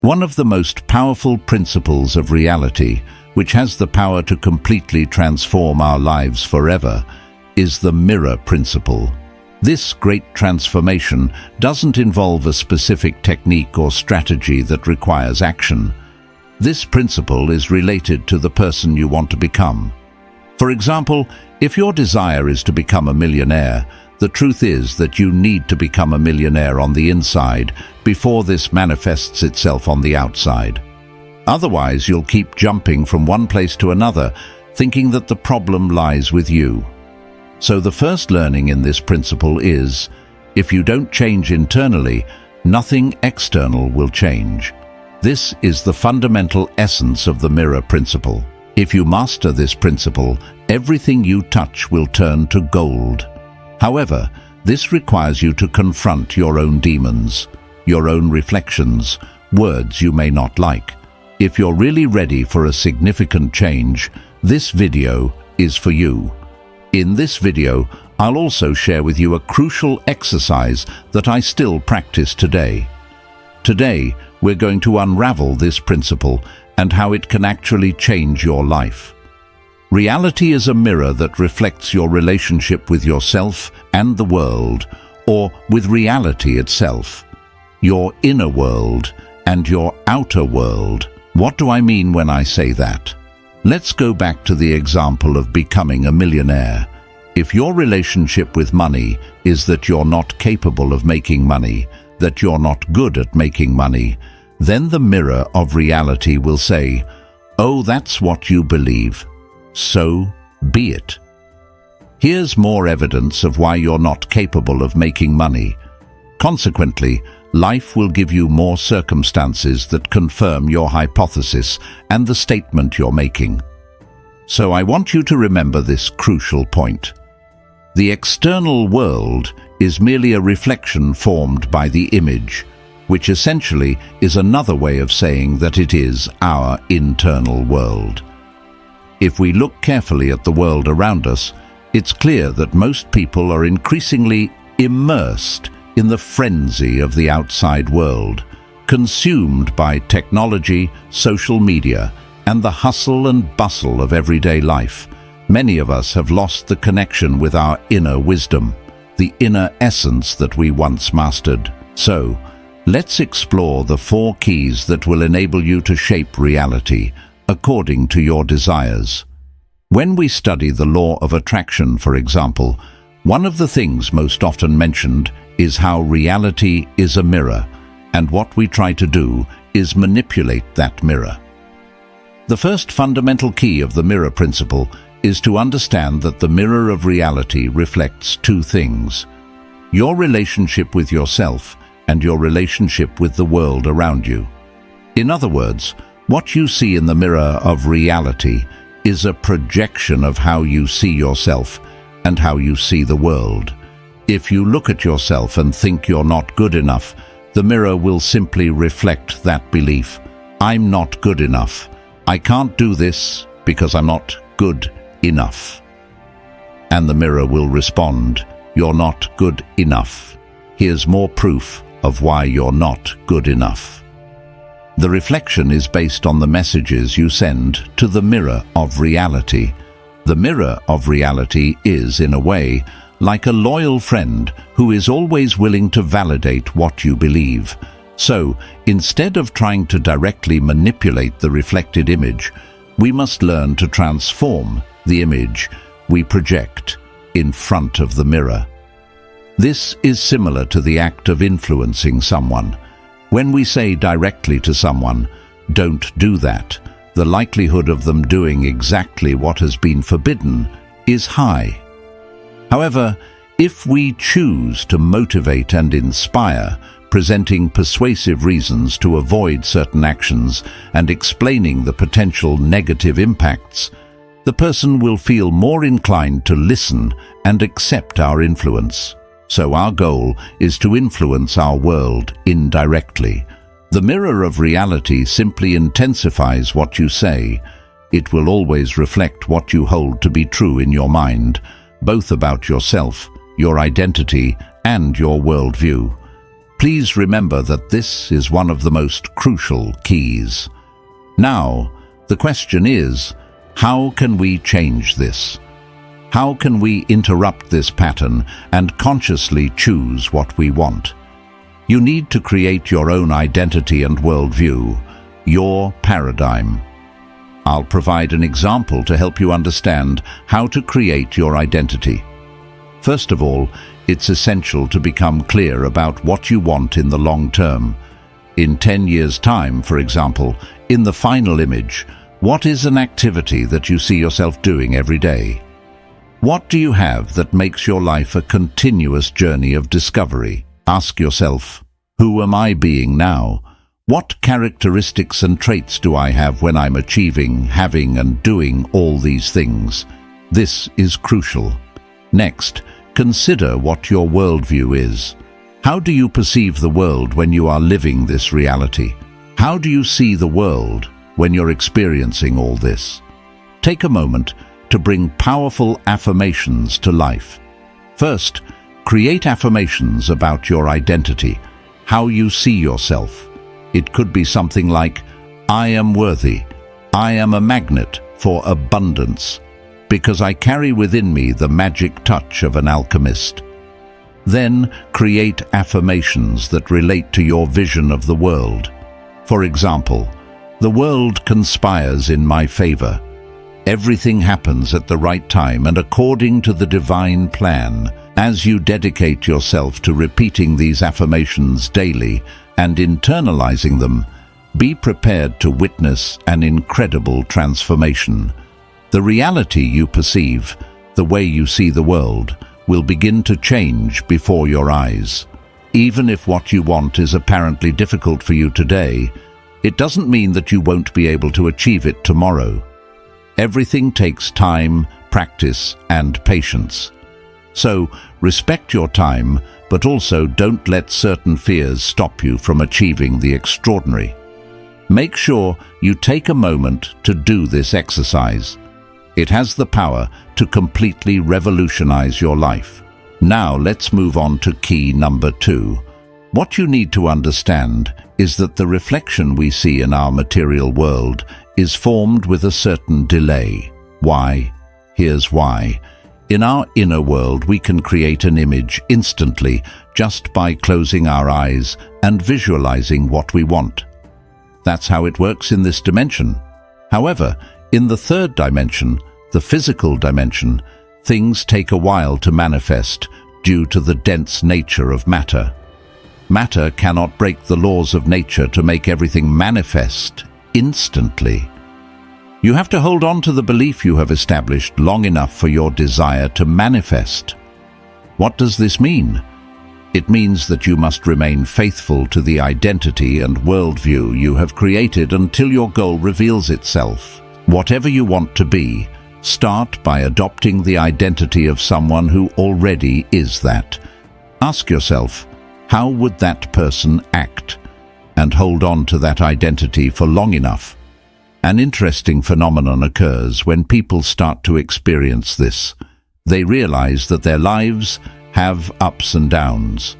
One of the most powerful principles of reality, which has the power to completely transform our lives forever, is the mirror principle. This great transformation doesn't involve a specific technique or strategy that requires action. This principle is related to the person you want to become. For example, if your desire is to become a millionaire, the truth is that you need to become a millionaire on the inside before this manifests itself on the outside. Otherwise, you'll keep jumping from one place to another, thinking that the problem lies with you. So the first learning in this principle is, if you don't change internally, nothing external will change. This is the fundamental essence of the mirror principle. If you master this principle, everything you touch will turn to gold. However, this requires you to confront your own demons, your own reflections, words you may not like. If you're really ready for a significant change, this video is for you. In this video, I'll also share with you a crucial exercise that I still practice today. Today, we're going to unravel this principle and how it can actually change your life. Reality is a mirror that reflects your relationship with yourself and the world, or with reality itself, your inner world and your outer world. What do I mean when I say that? Let's go back to the example of becoming a millionaire. If your relationship with money is that you're not capable of making money, that you're not good at making money, then the mirror of reality will say, "Oh, that's what you believe. So be it." Here's more evidence of why you're not capable of making money. Consequently, life will give you more circumstances that confirm your hypothesis and the statement you're making. So I want you to remember this crucial point. The external world is merely a reflection formed by the image, which essentially is another way of saying that it is our internal world. If we look carefully at the world around us, it's clear that most people are increasingly immersed in the frenzy of the outside world, consumed by technology, social media, and the hustle and bustle of everyday life. Many of us have lost the connection with our inner wisdom, the inner essence that we once mastered. So, let's explore the 4 keys that will enable you to shape reality according to your desires. When we study the law of attraction, for example, one of the things most often mentioned is how reality is a mirror, and what we try to do is manipulate that mirror. The first fundamental key of the mirror principle is to understand that the mirror of reality reflects 2 things: your relationship with yourself and your relationship with the world around you. In other words, what you see in the mirror of reality is a projection of how you see yourself and how you see the world. If you look at yourself and think you're not good enough, the mirror will simply reflect that belief. I'm not good enough. I can't do this because I'm not good enough. And the mirror will respond, you're not good enough. Here's more proof of why you're not good enough. The reflection is based on the messages you send to the mirror of reality. The mirror of reality is, in a way, like a loyal friend who is always willing to validate what you believe. So, instead of trying to directly manipulate the reflected image, we must learn to transform the image we project in front of the mirror. This is similar to the act of influencing someone. When we say directly to someone, "Don't do that," the likelihood of them doing exactly what has been forbidden is high. However, if we choose to motivate and inspire, presenting persuasive reasons to avoid certain actions and explaining the potential negative impacts, the person will feel more inclined to listen and accept our influence. So our goal is to influence our world indirectly. The mirror of reality simply intensifies what you say. It will always reflect what you hold to be true in your mind, both about yourself, your identity, and your worldview. Please remember that this is one of the most crucial keys. Now, the question is, how can we change this? How can we interrupt this pattern and consciously choose what we want? You need to create your own identity and worldview, your paradigm. I'll provide an example to help you understand how to create your identity. First of all, it's essential to become clear about what you want in the long term. In 10 years' time, for example, in the final image, what is an activity that you see yourself doing every day? What do you have that makes your life a continuous journey of discovery? Ask yourself, who am I being now? What characteristics and traits do I have when I'm achieving, having, and doing all these things? This is crucial. Next, consider what your worldview is. How do you perceive the world when you are living this reality? How do you see the world when you're experiencing all this? Take a moment to bring powerful affirmations to life. First, create affirmations about your identity, how you see yourself. It could be something like, I am worthy, I am a magnet for abundance, because I carry within me the magic touch of an alchemist. Then create affirmations that relate to your vision of the world. For example, the world conspires in my favor. Everything happens at the right time and according to the divine plan. As you dedicate yourself to repeating these affirmations daily and internalizing them, be prepared to witness an incredible transformation. The reality you perceive, the way you see the world, will begin to change before your eyes. Even if what you want is apparently difficult for you today, it doesn't mean that you won't be able to achieve it tomorrow. Everything takes time, practice, and patience. So, respect your time, but also don't let certain fears stop you from achieving the extraordinary. Make sure you take a moment to do this exercise. It has the power to completely revolutionize your life. Now let's move on to key number 2. What you need to understand is that the reflection we see in our material world is formed with a certain delay. Why? Here's why. In our inner world, we can create an image instantly just by closing our eyes and visualizing what we want. That's how it works in this dimension. However, in the third dimension, the physical dimension, things take a while to manifest due to the dense nature of matter. Matter cannot break the laws of nature to make everything manifest instantly. You have to hold on to the belief you have established long enough for your desire to manifest. What does this mean? It means that you must remain faithful to the identity and worldview you have created until your goal reveals itself. Whatever you want to be, start by adopting the identity of someone who already is that. Ask yourself, how would that person act? And hold on to that identity for long enough. An interesting phenomenon occurs when people start to experience this. They realize that their lives have ups and downs.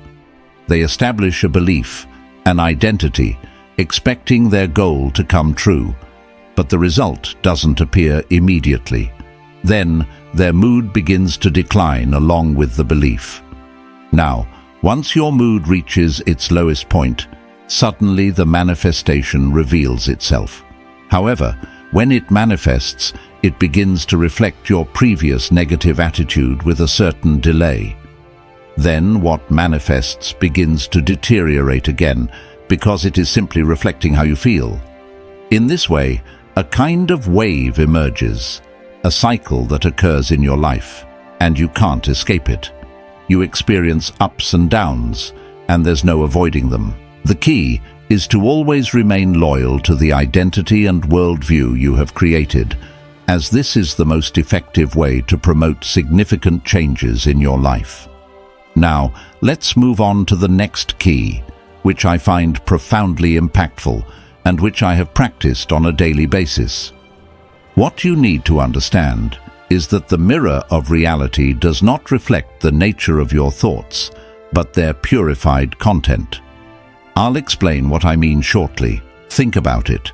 They establish a belief, an identity, expecting their goal to come true, but the result doesn't appear immediately. Then their mood begins to decline along with the belief. Now, once your mood reaches its lowest point, suddenly the manifestation reveals itself. However, when it manifests, it begins to reflect your previous negative attitude with a certain delay. Then what manifests begins to deteriorate again because it is simply reflecting how you feel. In this way, a kind of wave emerges, a cycle that occurs in your life, and you can't escape it. You experience ups and downs, and there's no avoiding them. The key is to always remain loyal to the identity and worldview you have created, as this is the most effective way to promote significant changes in your life. Now, let's move on to the next key, which I find profoundly impactful and which I have practiced on a daily basis. What you need to understand is that the mirror of reality does not reflect the nature of your thoughts, but their purified content. I'll explain what I mean shortly. Think about it.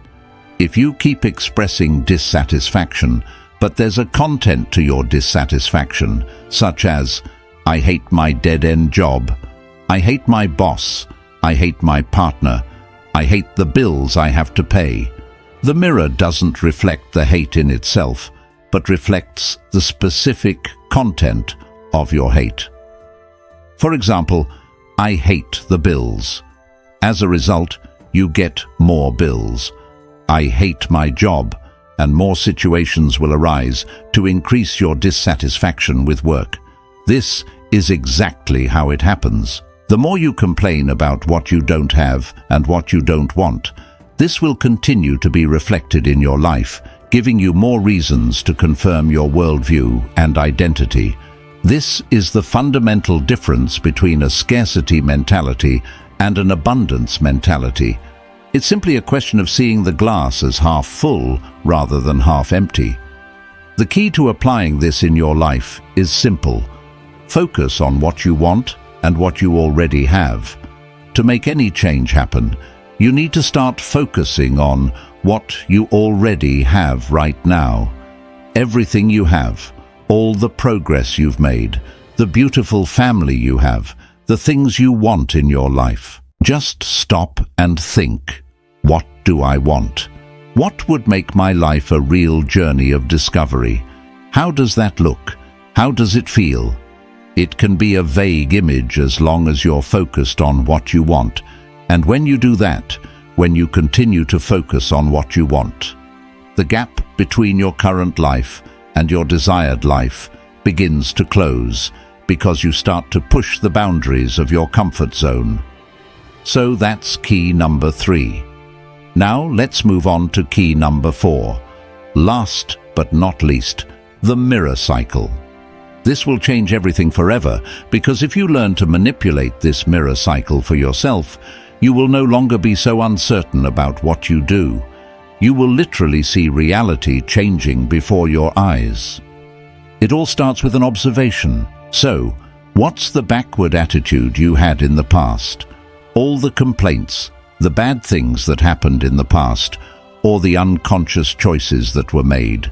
If you keep expressing dissatisfaction, but there's a content to your dissatisfaction, such as, I hate my dead-end job, I hate my boss, I hate my partner, I hate the bills I have to pay. The mirror doesn't reflect the hate in itself, but reflects the specific content of your hate. For example, I hate the bills. As a result, you get more bills. I hate my job, and more situations will arise to increase your dissatisfaction with work. This is exactly how it happens. The more you complain about what you don't have and what you don't want, this will continue to be reflected in your life, giving you more reasons to confirm your worldview and identity. This is the fundamental difference between a scarcity mentality and an abundance mentality. It's simply a question of seeing the glass as half full rather than half empty. The key to applying this in your life is simple. Focus on what you want and what you already have. To make any change happen, you need to start focusing on what you already have right now. Everything you have, all the progress you've made, the beautiful family you have, the things you want in your life. Just stop and think. What do I want? What would make my life a real journey of discovery? How does that look? How does it feel? It can be a vague image as long as you're focused on what you want. And when you do that, when you continue to focus on what you want, the gap between your current life and your desired life begins to close because you start to push the boundaries of your comfort zone. So that's key number 3. Now let's move on to key number 4. Last but not least, the mirror cycle. This will change everything forever, because if you learn to manipulate this mirror cycle for yourself, you will no longer be so uncertain about what you do. You will literally see reality changing before your eyes. It all starts with an observation. So, what's the backward attitude you had in the past? All the complaints, the bad things that happened in the past, or the unconscious choices that were made.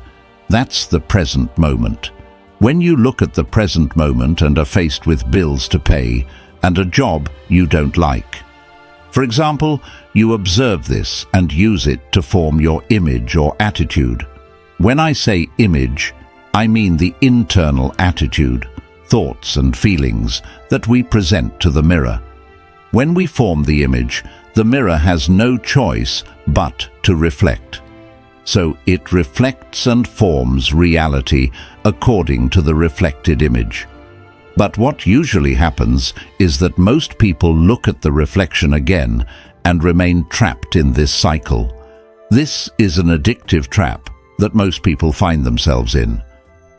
That's the present moment. When you look at the present moment and are faced with bills to pay and a job you don't like, for example, you observe this and use it to form your image or attitude. When I say image, I mean the internal attitude, thoughts and feelings that we present to the mirror. When we form the image, the mirror has no choice but to reflect. So it reflects and forms reality according to the reflected image. But what usually happens is that most people look at the reflection again and remain trapped in this cycle. This is an addictive trap that most people find themselves in.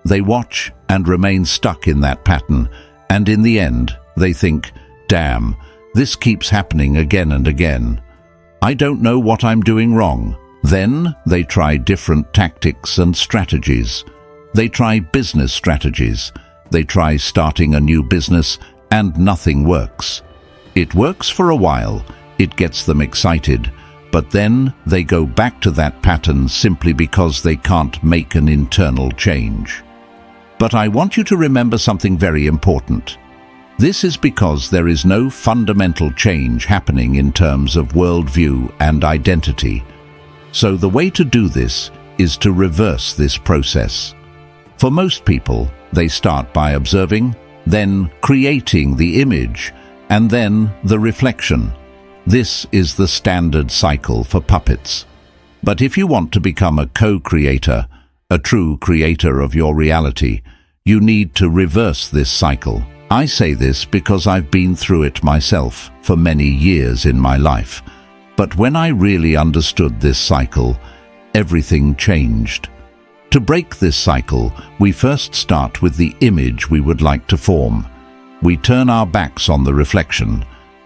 They watch and remain stuck in that pattern, and in the end, they think, damn, this keeps happening again and again. I don't know what I'm doing wrong. Then they try different tactics and strategies. They try business strategies. They try starting a new business, and nothing works. It works for a while, it gets them excited, but then they go back to that pattern simply because they can't make an internal change. But I want you to remember something very important. This is because there is no fundamental change happening in terms of worldview and identity. So the way to do this is to reverse this process. For most people, they start by observing, then creating the image, and then the reflection. This is the standard cycle for puppets. But if you want to become a co-creator, a true creator of your reality, you need to reverse this cycle. I say this because I've been through it myself for many years in my life. But when I really understood this cycle, everything changed. To break this cycle, we first start with the image we would like to form. We turn our backs on the reflection.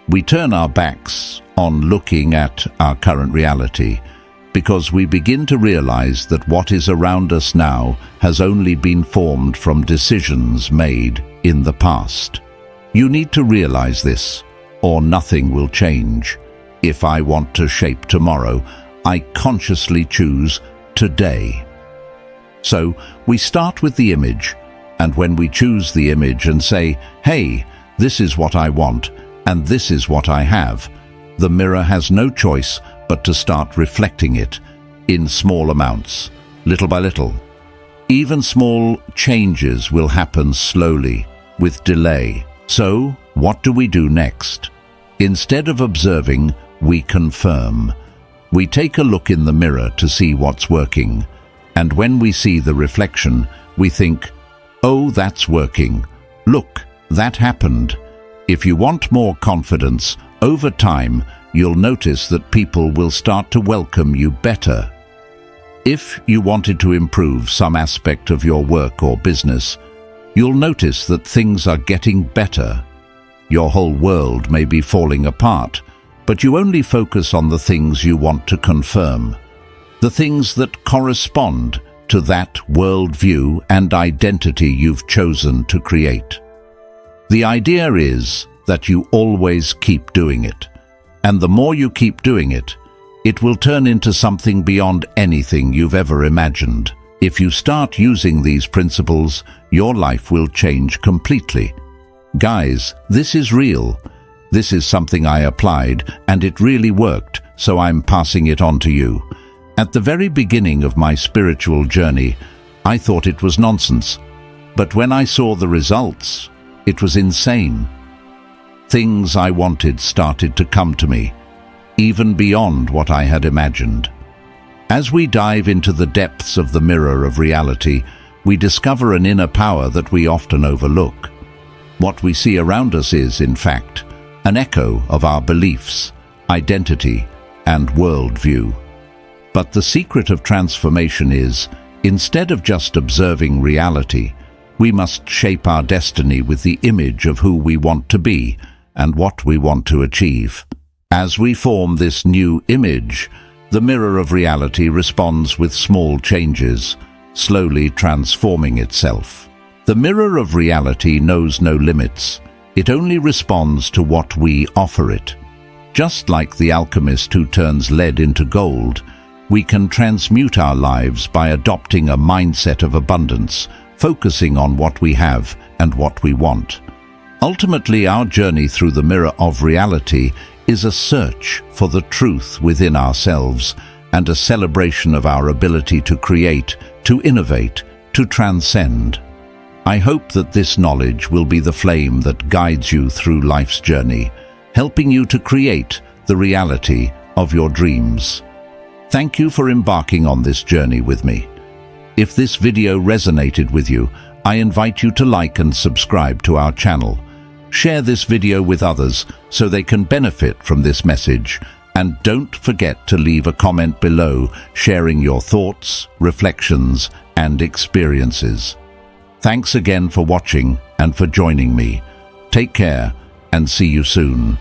We turn our backs on looking at our current reality, because we begin to realize that what is around us now has only been formed from decisions made in the past. You need to realize this, or nothing will change. If I want to shape tomorrow, I consciously choose today. So we start with the image, and when we choose the image and say, hey, this is what I want, and this is what I have, the mirror has no choice but to start reflecting it in small amounts, little by little. Even small changes will happen slowly, with delay. So, what do we do next? Instead of observing, we confirm. We take a look in the mirror to see what's working, and when we see the reflection, we think, oh, that's working. Look, that happened. If you want more confidence, over time, you'll notice that people will start to welcome you better. If you wanted to improve some aspect of your work or business, you'll notice that things are getting better. Your whole world may be falling apart, but you only focus on the things you want to confirm, the things that correspond to that worldview and identity you've chosen to create. The idea is that you always keep doing it, and the more you keep doing it, it will turn into something beyond anything you've ever imagined. If you start using these principles, your life will change completely. Guys, this is real. This is something I applied, and it really worked, so I'm passing it on to you. At the very beginning of my spiritual journey, I thought it was nonsense. But when I saw the results, it was insane. Things I wanted started to come to me, even beyond what I had imagined. As we dive into the depths of the mirror of reality, we discover an inner power that we often overlook. What we see around us is, in fact, an echo of our beliefs, identity, and worldview. But the secret of transformation is, instead of just observing reality, we must shape our destiny with the image of who we want to be and what we want to achieve. As we form this new image, the mirror of reality responds with small changes, slowly transforming itself. The mirror of reality knows no limits. It only responds to what we offer it. Just like the alchemist who turns lead into gold, we can transmute our lives by adopting a mindset of abundance, focusing on what we have and what we want. Ultimately, our journey through the mirror of reality is a search for the truth within ourselves and a celebration of our ability to create, to innovate, to transcend. I hope that this knowledge will be the flame that guides you through life's journey, helping you to create the reality of your dreams. Thank you for embarking on this journey with me. If this video resonated with you, I invite you to like and subscribe to our channel. Share this video with others so they can benefit from this message, and don't forget to leave a comment below sharing your thoughts, reflections, and experiences. Thanks again for watching and for joining me. Take care and see you soon.